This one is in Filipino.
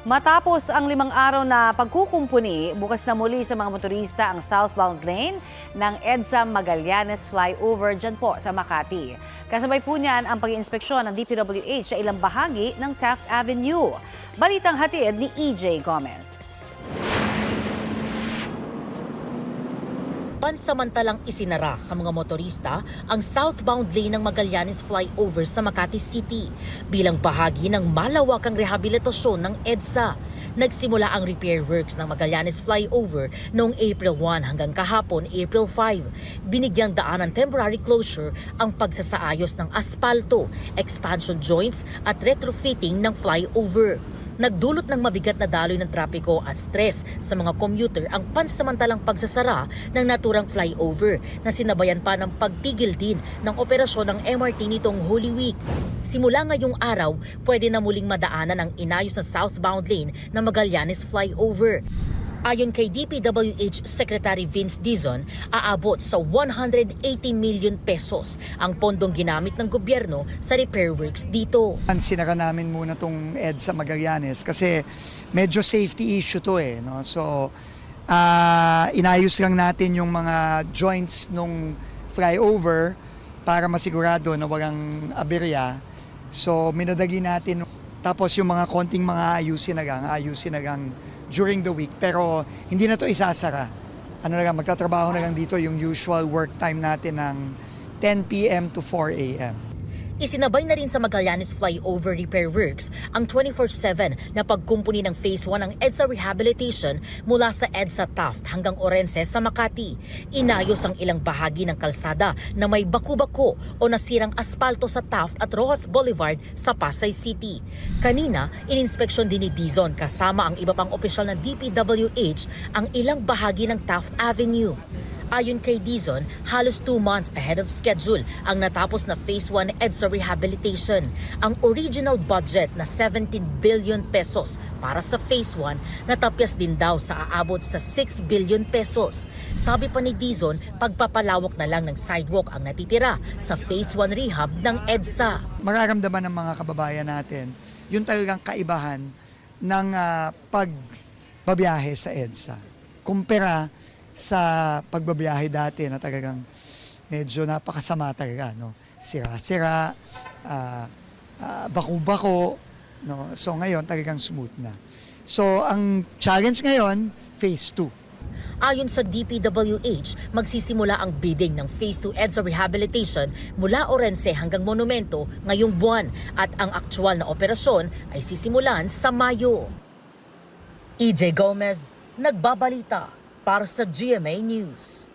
Matapos ang 5 araw na pagkukumpuni, bukas na muli sa mga motorista ang southbound lane ng EDSA Magallanes Flyover dyan po sa Makati. Kasabay po niyan ang pag-iinspeksyon ng DPWH sa ilang bahagi ng Taft Avenue. Balitang hatid ni EJ Gomez. Pansamantalang isinara sa mga motorista ang southbound lane ng Magallanes Flyover sa Makati City bilang bahagi ng malawakang rehabilitasyon ng EDSA. Nagsimula ang repair works ng Magallanes Flyover noong April 1 hanggang kahapon April 5. Binigyang daan ng temporary closure ang pagsasaayos ng aspalto, expansion joints at retrofitting ng flyover. Nagdulot ng mabigat na daloy ng trapiko at stress sa mga commuter ang pansamantalang pagsasara ng naturang flyover na sinabayan pa ng pagpigil din ng operasyon ng MRT nitong Holy Week. Simula ngayong araw, pwede na muling madaanan ang inayos na southbound lane ng Magallanes Flyover. Ayon kay DPWH Secretary Vince Dizon, aabot sa 180 million pesos ang pondong ginamit ng gobyerno sa repair works dito. Sinara namin muna tong EDSA Magallanes kasi medyo safety issue to no? So, inayos lang natin yung mga joints nung flyover para masigurado na walang aberya. So, minadagi natin. Tapos yung mga konting mga ayusin na lang during the week. Pero hindi na to isasara. Magtatrabaho na lang dito yung usual work time natin ng 10 p.m. to 4 a.m. Isinabay na rin sa Magallanes Flyover Repair Works ang 24/7 na pagkumpuni ng Phase 1 ng EDSA Rehabilitation mula sa EDSA Taft hanggang Orense sa Makati. Inayos ang ilang bahagi ng kalsada na may baku-bako o nasirang aspalto sa Taft at Rojas Boulevard sa Pasay City. Kanina, ininspeksyon din ni Dizon kasama ang iba pang opisyal ng DPWH ang ilang bahagi ng Taft Avenue. Ayon kay Dizon, halos 2 months ahead of schedule ang natapos na Phase 1 EDSA Rehabilitation. Ang original budget na 17 billion pesos para sa Phase 1 natapyas din daw sa aabot sa 6 billion pesos. Sabi pa ni Dizon, pagpapalawak na lang ng sidewalk ang natitira sa Phase 1 rehab ng EDSA. Mararamdaman ng mga kababayan natin yung talagang kaibahan ng pagbabiyahe sa EDSA. Kumpara sa pagbabiyahe dati na talagang medyo napakasama talaga, no? Sira-sira, baku-bako, no? So ngayon talagang smooth na. So ang challenge ngayon, Phase 2. Ayon sa DPWH, magsisimula ang bidding ng Phase 2 EDSA Rehabilitation mula Orense hanggang Monumento ngayong buwan at ang aktual na operasyon ay sisimulan sa Mayo. EJ Gomez, nagbabalita para sa GMA News.